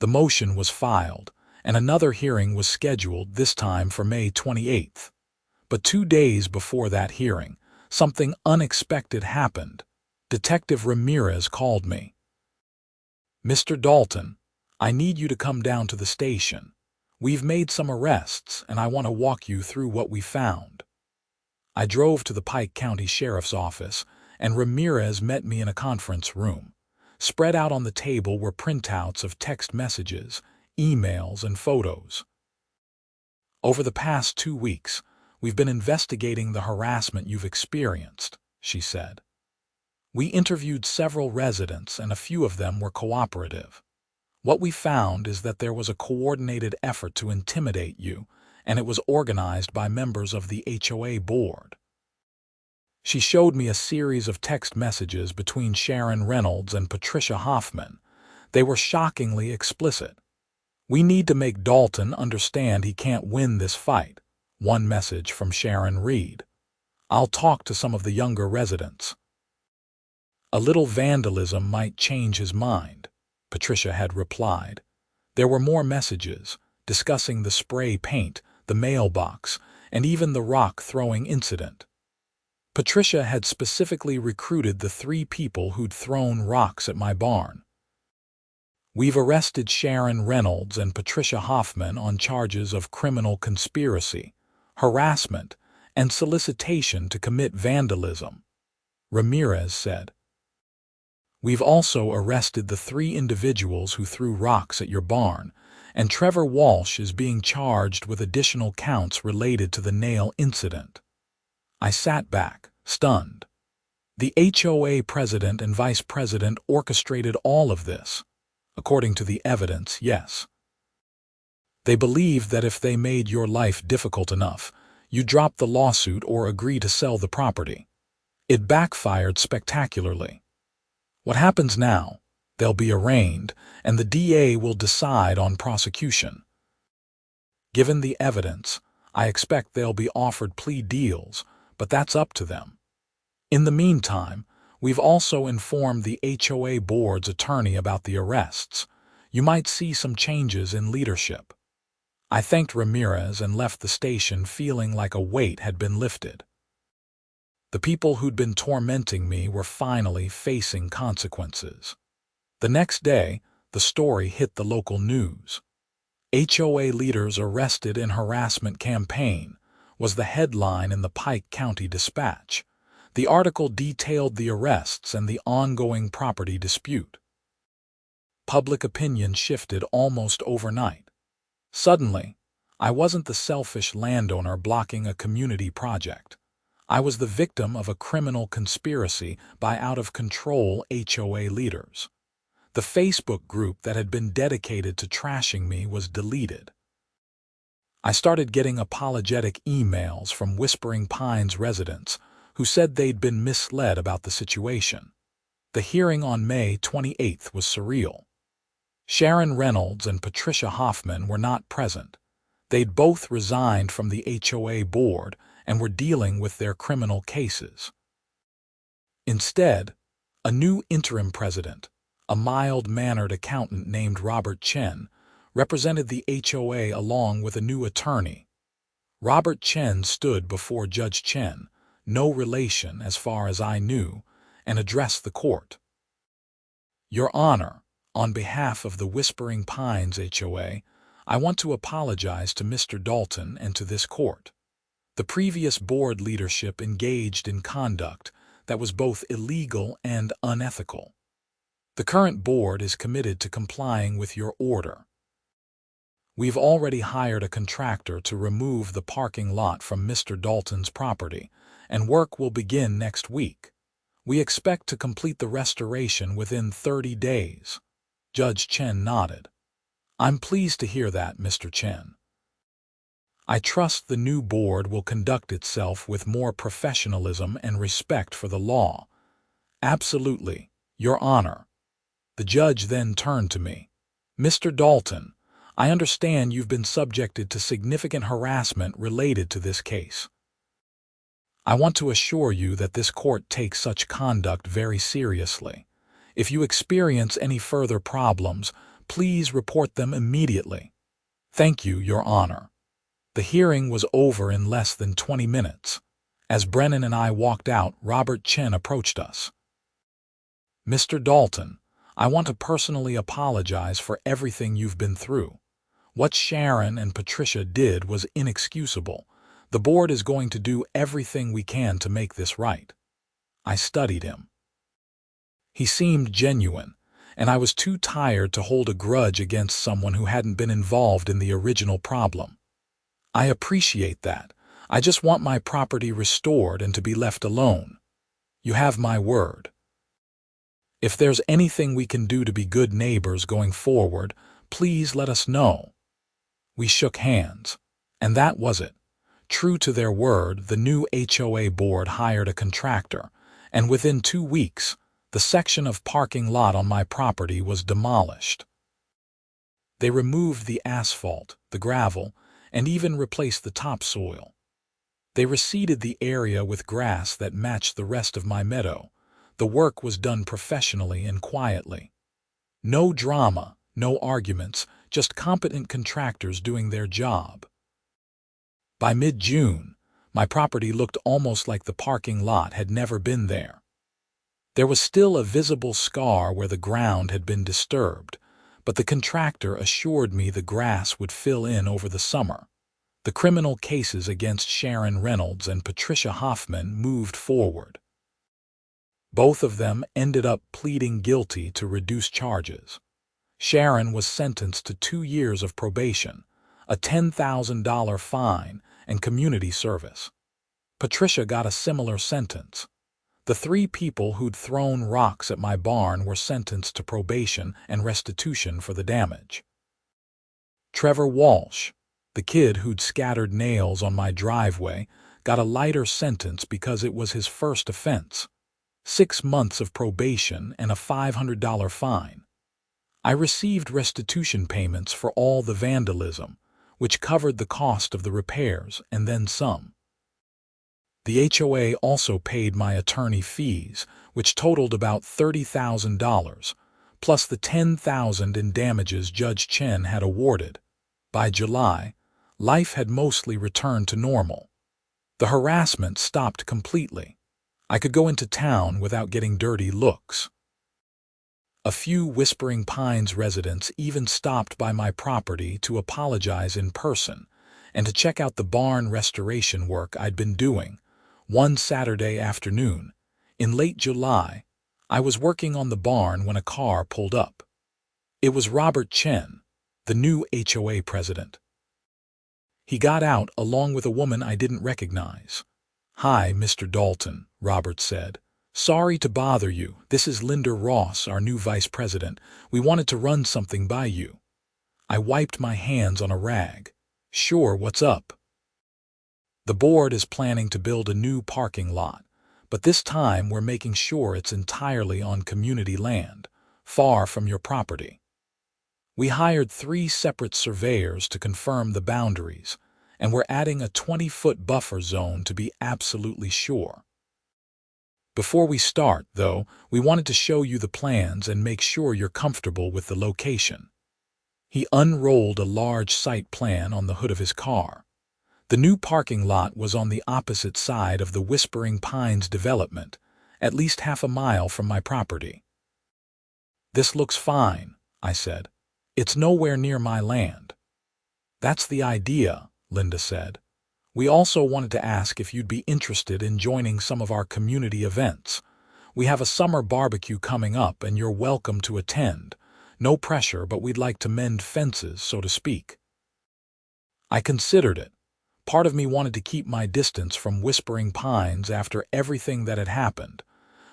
The motion was filed, and another hearing was scheduled, this time for May 28th. But 2 days before that hearing, something unexpected happened. Detective Ramirez called me. "Mr. Dalton, I need you to come down to the station. We've made some arrests, and I want to walk you through what we found." I drove to the Pike County Sheriff's Office, and Ramirez met me in a conference room. Spread out on the table were printouts of text messages, emails, and photos. "Over the past 2 weeks, we've been investigating the harassment you've experienced," she said. "We interviewed several residents, and a few of them were cooperative. What we found is that there was a coordinated effort to intimidate you, and it was organized by members of the HOA board." She showed me a series of text messages between Sharon Reynolds and Patricia Hoffman. They were shockingly explicit. "We need to make Dalton understand he can't win this fight," one message from Sharon read. "I'll talk to some of the younger residents. A little vandalism might change his mind," Patricia had replied. There were more messages, discussing the spray paint, the mailbox, and even the rock-throwing incident. Patricia had specifically recruited the 3 people who'd thrown rocks at my barn. "We've arrested Sharon Reynolds and Patricia Hoffman on charges of criminal conspiracy, harassment, and solicitation to commit vandalism," Ramirez said. "We've also arrested the 3 individuals who threw rocks at your barn, and Trevor Walsh is being charged with additional counts related to the nail incident." I sat back, stunned. The HOA president and vice president orchestrated all of this. According to the evidence, yes. They believed that if they made your life difficult enough, you drop the lawsuit or agree to sell the property. It backfired spectacularly. What happens now? They'll be arraigned, and the DA will decide on prosecution. Given the evidence, I expect they'll be offered plea deals, but that's up to them. In the meantime, we've also informed the HOA board's attorney about the arrests. You might see some changes in leadership. I thanked Ramirez and left the station feeling like a weight had been lifted. The people who'd been tormenting me were finally facing consequences. The next day, the story hit the local news. "HOA leaders arrested in harassment campaign" was the headline in the Pike County Dispatch. The article detailed the arrests and the ongoing property dispute. Public opinion shifted almost overnight. Suddenly, I wasn't the selfish landowner blocking a community project. I was the victim of a criminal conspiracy by out-of-control HOA leaders. The Facebook group that had been dedicated to trashing me was deleted. I started getting apologetic emails from Whispering Pines residents who said they'd been misled about the situation. The hearing on May 28th was surreal. Sharon Reynolds and Patricia Hoffman were not present. They'd both resigned from the HOA board and were dealing with their criminal cases. Instead, a new interim president, a mild-mannered accountant named Robert Chen, represented the HOA along with a new attorney. Robert Chen stood before Judge Chen, no relation as far as I knew, and addressed the court. "Your Honor, on behalf of the Whispering Pines HOA, I want to apologize to Mr. Dalton and to this court. The previous board leadership engaged in conduct that was both illegal and unethical. The current board is committed to complying with your order. We've already hired a contractor to remove the parking lot from Mr. Dalton's property, and work will begin next week. We expect to complete the restoration within 30 days. Judge Chen nodded. I'm pleased to hear that, Mr. Chen. I trust the new board will conduct itself with more professionalism and respect for the law. Absolutely, Your Honor. The judge then turned to me. Mr. Dalton, I understand you've been subjected to significant harassment related to this case. I want to assure you that this court takes such conduct very seriously. If you experience any further problems, please report them immediately. Thank you, Your Honor. The hearing was over in less than 20 minutes. As Brennan and I walked out, Robert Chen approached us. Mr. Dalton, I want to personally apologize for everything you've been through. What Sharon and Patricia did was inexcusable. The board is going to do everything we can to make this right. I studied him. He seemed genuine, and I was too tired to hold a grudge against someone who hadn't been involved in the original problem. I appreciate that. I just want my property restored and to be left alone. You have my word. If there's anything we can do to be good neighbors going forward, please let us know. We shook hands, and that was it. True to their word, the new HOA board hired a contractor, and within 2 weeks, the section of parking lot on my property was demolished. They removed the asphalt, the gravel, and even replaced the topsoil. They reseeded the area with grass that matched the rest of my meadow. The work was done professionally and quietly. No drama, no arguments, just competent contractors doing their job. By mid-June, my property looked almost like the parking lot had never been there. There was still a visible scar where the ground had been disturbed, but the contractor assured me the grass would fill in over the summer. The criminal cases against Sharon Reynolds and Patricia Hoffman moved forward. Both of them ended up pleading guilty to reduced charges. Sharon was sentenced to 2 years of probation, a $10,000 fine, and community service. Patricia got a similar sentence. The 3 people who'd thrown rocks at my barn were sentenced to probation and restitution for the damage. Trevor Walsh, the kid who'd scattered nails on my driveway, got a lighter sentence because it was his first offense. 6 months of probation and a $500 fine. I received restitution payments for all the vandalism, which covered the cost of the repairs and then some. The HOA also paid my attorney fees, which totaled about $30,000, plus the $10,000 in damages Judge Chen had awarded. By July, life had mostly returned to normal. The harassment stopped completely. I could go into town without getting dirty looks. A few Whispering Pines residents even stopped by my property to apologize in person and to check out the barn restoration work I'd been doing. One Saturday afternoon, in late July, I was working on the barn when a car pulled up. It was Robert Chen, the new HOA president. He got out along with a woman I didn't recognize. "Hi, Mr. Dalton," Robert said. "Sorry to bother you. This is Linda Ross, our new vice president. We wanted to run something by you." I wiped my hands on a rag. "Sure, what's up?" "The board is planning to build a new parking lot, but this time we're making sure it's entirely on community land, far from your property. We hired 3 separate surveyors to confirm the boundaries, and we're adding a 20-foot buffer zone to be absolutely sure. Before we start, though, we wanted to show you the plans and make sure you're comfortable with the location." He unrolled a large site plan on the hood of his car. The new parking lot was on the opposite side of the Whispering Pines development, at least half a mile from my property. "This looks fine," I said. "It's nowhere near my land." That's the idea, Linda said. We also wanted to ask if you'd be interested in joining some of our community events. We have a summer barbecue coming up and you're welcome to attend. No pressure, but we'd like to mend fences, so to speak. I considered it. Part of me wanted to keep my distance from Whispering Pines after everything that had happened.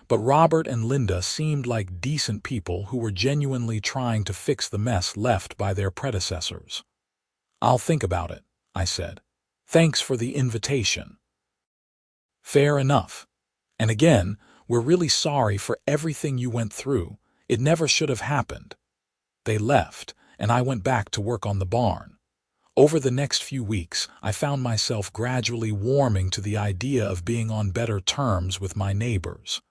But Robert and Linda seemed like decent people who were genuinely trying to fix the mess left by their predecessors. I'll think about it, I said. Thanks for the invitation. Fair enough. And again, we're really sorry for everything you went through. It never should have happened. They left, and I went back to work on the barn. Over the next few weeks, I found myself gradually warming to the idea of being on better terms with my neighbors.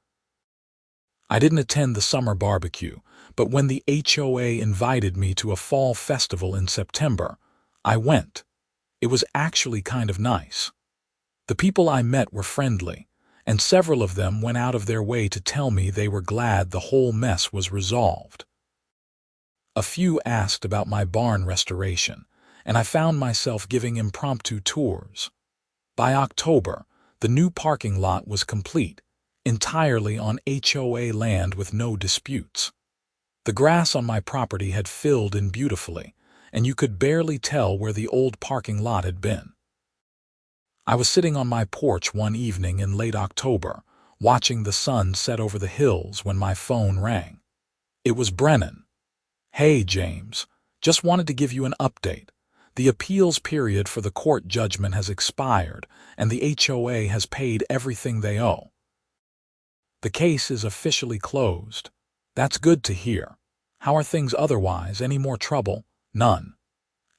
I didn't attend the summer barbecue, but when the HOA invited me to a fall festival in September, I went. It was actually kind of nice. The people I met were friendly, and several of them went out of their way to tell me they were glad the whole mess was resolved. A few asked about my barn restoration, and I found myself giving impromptu tours. By October, the new parking lot was complete, entirely on HOA land with no disputes. The grass on my property had filled in beautifully, and you could barely tell where the old parking lot had been. I was sitting on my porch one evening in late October, watching the sun set over the hills when my phone rang. It was Brennan. Hey, James. Just wanted to give you an update. The appeals period for the court judgment has expired, and the HOA has paid everything they owe. The case is officially closed. That's good to hear. How are things otherwise? Any more trouble? None.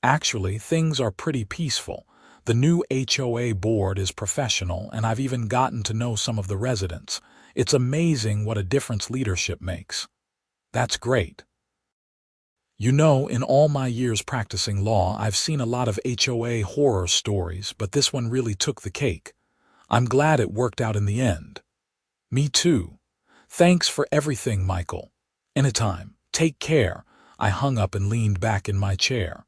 Actually, things are pretty peaceful. The new HOA board is professional, and I've even gotten to know some of the residents. It's amazing what a difference leadership makes. That's great. You know, in all my years practicing law, I've seen a lot of HOA horror stories, but this one really took the cake. I'm glad it worked out in the end. Me too. Thanks for everything, Michael. Anytime. Take care. I hung up and leaned back in my chair.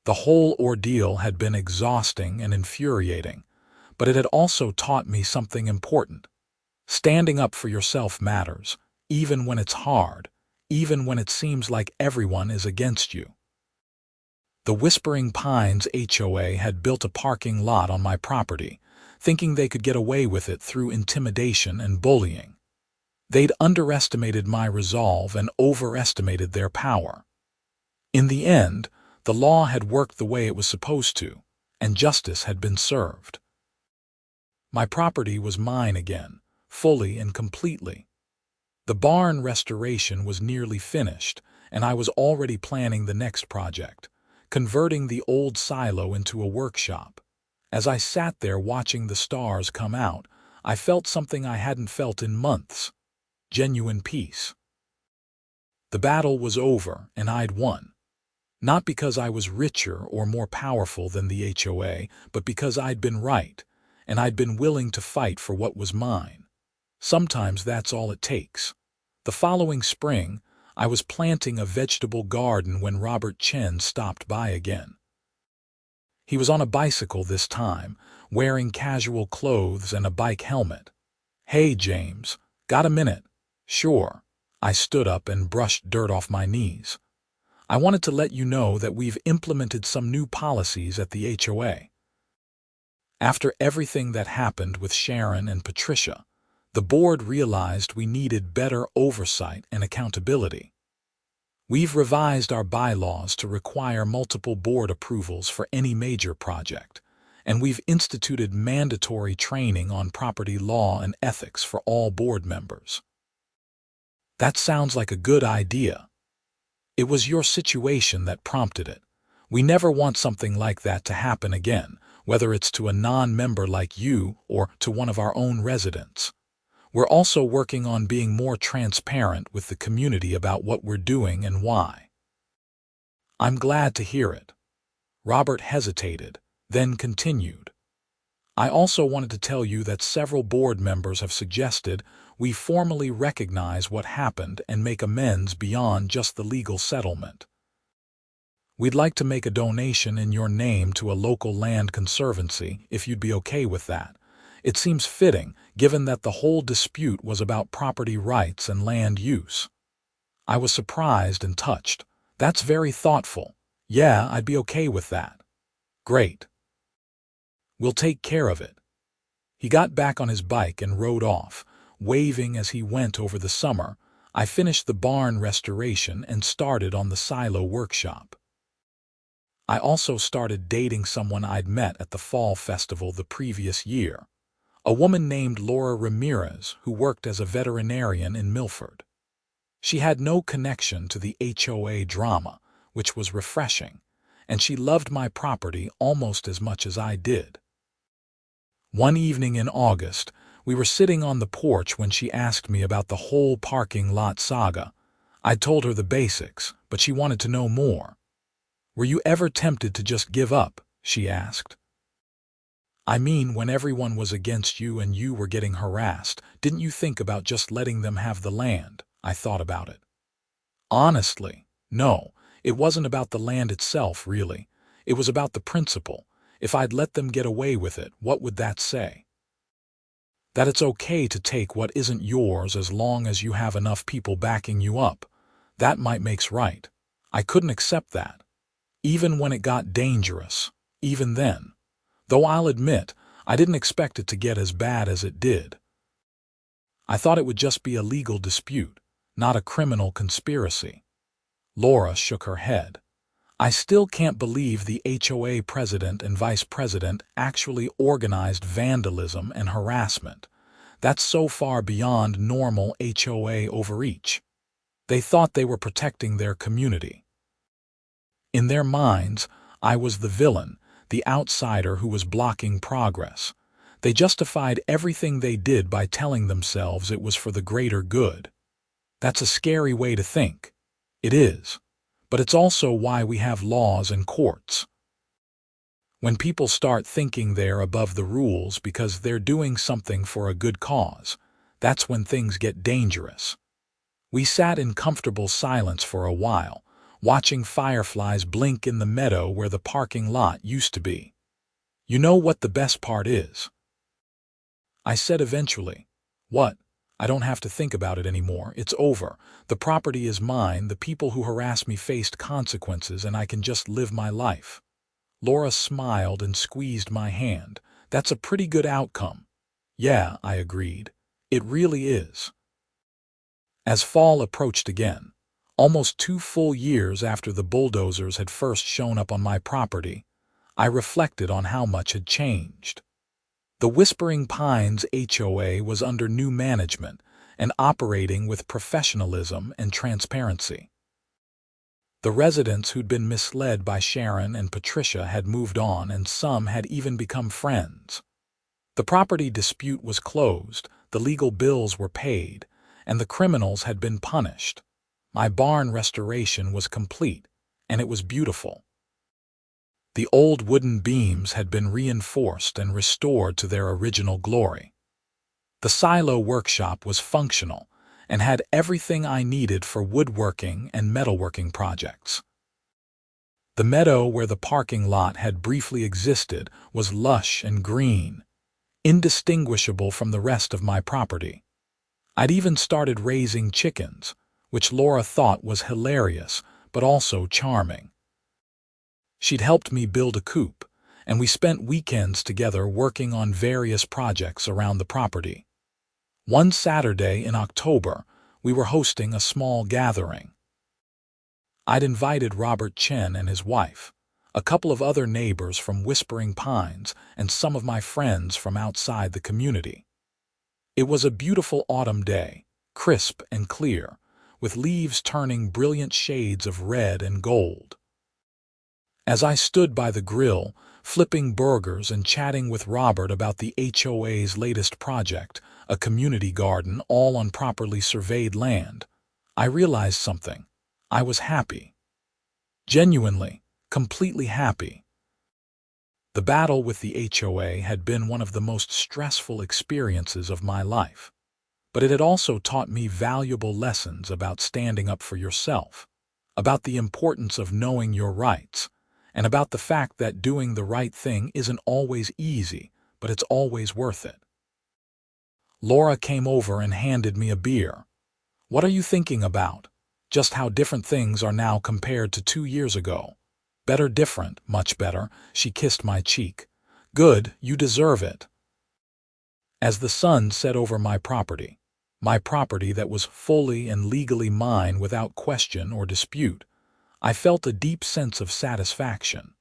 The whole ordeal had been exhausting and infuriating, but it had also taught me something important. Standing up for yourself matters, even when it's hard, even when it seems like everyone is against you. The Whispering Pines HOA had built a parking lot on my property, thinking they could get away with it through intimidation and bullying. They'd underestimated my resolve and overestimated their power. In the end, the law had worked the way it was supposed to, and justice had been served. My property was mine again, fully and completely. The barn restoration was nearly finished, and I was already planning the next project, converting the old silo into a workshop. As I sat there watching the stars come out, I felt something I hadn't felt in months: genuine peace. The battle was over, and I'd won. Not because I was richer or more powerful than the HOA, but because I'd been right, and I'd been willing to fight for what was mine. Sometimes that's all it takes. The following spring, I was planting a vegetable garden when Robert Chen stopped by again. He was on a bicycle this time, wearing casual clothes and a bike helmet. Hey, James, got a minute? Sure. I stood up and brushed dirt off my knees. I wanted to let you know that we've implemented some new policies at the HOA. After everything that happened with Sharon and Patricia, the board realized we needed better oversight and accountability. We've revised our bylaws to require multiple board approvals for any major project, and we've instituted mandatory training on property law and ethics for all board members. That sounds like a good idea. It was your situation that prompted it. We never want something like that to happen again, whether it's to a non-member like you or to one of our own residents. We're also working on being more transparent with the community about what we're doing and why. I'm glad to hear it. Robert hesitated, then continued. I also wanted to tell you that several board members have suggested we formally recognize what happened and make amends beyond just the legal settlement. We'd like to make a donation in your name to a local land conservancy, if you'd be okay with that. It seems fitting, given that the whole dispute was about property rights and land use." I was surprised and touched. "That's very thoughtful. Yeah, I'd be okay with that." "Great. We'll take care of it." He got back on his bike and rode off, waving as he went. Over the summer, I finished the barn restoration and started on the silo workshop. I also started dating someone I'd met at the fall festival the previous year, a woman named Laura Ramirez who worked as a veterinarian in Milford. She had no connection to the HOA drama, which was refreshing, and she loved my property almost as much as I did. One evening in August, we were sitting on the porch when she asked me about the whole parking lot saga. I told her the basics, but she wanted to know more. "Were you ever tempted to just give up?" she asked. "I mean, when everyone was against you and you were getting harassed, didn't you think about just letting them have the land?" I thought about it. "Honestly, no. It wasn't about the land itself, really. It was about the principle. If I'd let them get away with it, what would that say? That it's okay to take what isn't yours as long as you have enough people backing you up. That might makes right. I couldn't accept that. Even when it got dangerous. Even then. Though I'll admit, I didn't expect it to get as bad as it did. I thought it would just be a legal dispute, not a criminal conspiracy." Laura shook her head. "I still can't believe the HOA president and vice president actually organized vandalism and harassment. That's so far beyond normal HOA overreach. They thought they were protecting their community. In their minds, I was the villain, the outsider who was blocking progress. They justified everything they did by telling themselves it was for the greater good. That's a scary way to think. It is. But it's also why we have laws and courts. When people start thinking they're above the rules because they're doing something for a good cause, that's when things get dangerous." We sat in comfortable silence for a while, watching fireflies blink in the meadow where the parking lot used to be. "You know what the best part is?" I said eventually. "What?" "I don't have to think about it anymore. It's over. The property is mine, the people who harassed me faced consequences, and I can just live my life." Laura smiled and squeezed my hand. "That's a pretty good outcome." "Yeah," I agreed. "It really is." As fall approached again, almost 2 full years after the bulldozers had first shown up on my property, I reflected on how much had changed. The Whispering Pines HOA was under new management and operating with professionalism and transparency. The residents who'd been misled by Sharon and Patricia had moved on, and some had even become friends. The property dispute was closed, the legal bills were paid, and the criminals had been punished. My barn restoration was complete, and it was beautiful. The old wooden beams had been reinforced and restored to their original glory. The silo workshop was functional and had everything I needed for woodworking and metalworking projects. The meadow where the parking lot had briefly existed was lush and green, indistinguishable from the rest of my property. I'd even started raising chickens, which Laura thought was hilarious but also charming. She'd helped me build a coop, and we spent weekends together working on various projects around the property. One Saturday in October, we were hosting a small gathering. I'd invited Robert Chen and his wife, a couple of other neighbors from Whispering Pines, and some of my friends from outside the community. It was a beautiful autumn day, crisp and clear, with leaves turning brilliant shades of red and gold. As I stood by the grill, flipping burgers and chatting with Robert about the HOA's latest project, a community garden all on properly surveyed land, I realized something. I was happy. Genuinely, completely happy. The battle with the HOA had been one of the most stressful experiences of my life, but it had also taught me valuable lessons about standing up for yourself. about the importance of knowing your rights, and about the fact that doing the right thing isn't always easy, but it's always worth it. Laura came over and handed me a beer. "What are you thinking about? Just how different things are now compared to 2 years ago." "Better different, much better." She kissed my cheek. "Good, you deserve it." As the sun set over my property that was fully and legally mine without question or dispute, I felt a deep sense of satisfaction.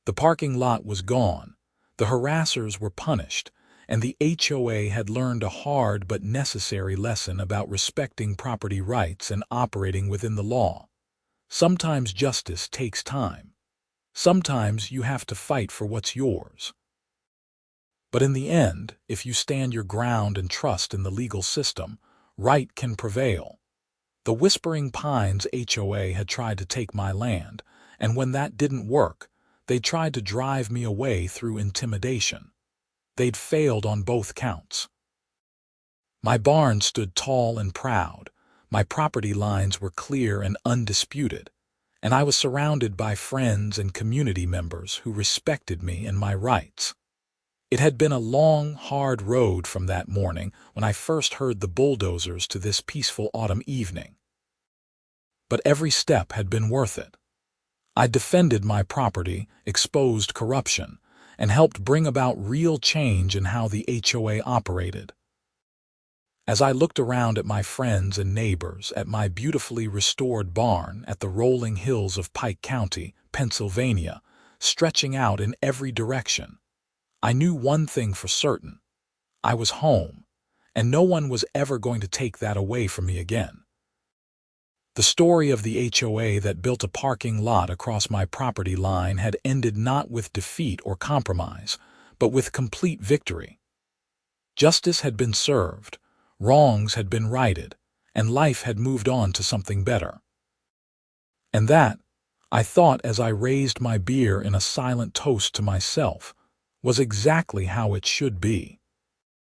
The parking lot was gone, the harassers were punished, and the HOA had learned a hard but necessary lesson about respecting property rights and operating within the law. Sometimes justice takes time. Sometimes you have to fight for what's yours. But in the end, if you stand your ground and trust in the legal system, right can prevail. The Whispering Pines HOA had tried to take my land, and when that didn't work, they tried to drive me away through intimidation. They'd failed on both counts. My barn stood tall and proud, my property lines were clear and undisputed, and I was surrounded by friends and community members who respected me and my rights. It had been a long, hard road from that morning when I first heard the bulldozers to this peaceful autumn evening. But every step had been worth it. I defended my property, exposed corruption, and helped bring about real change in how the HOA operated. As I looked around at my friends and neighbors, at my beautifully restored barn at the rolling hills of Pike County, Pennsylvania, stretching out in every direction, I knew one thing for certain. I was home, and no one was ever going to take that away from me again. The story of the HOA that built a parking lot across my property line had ended not with defeat or compromise, but with complete victory. Justice had been served, wrongs had been righted, and life had moved on to something better. And that, I thought as I raised my beer in a silent toast to myself, was exactly how it should be.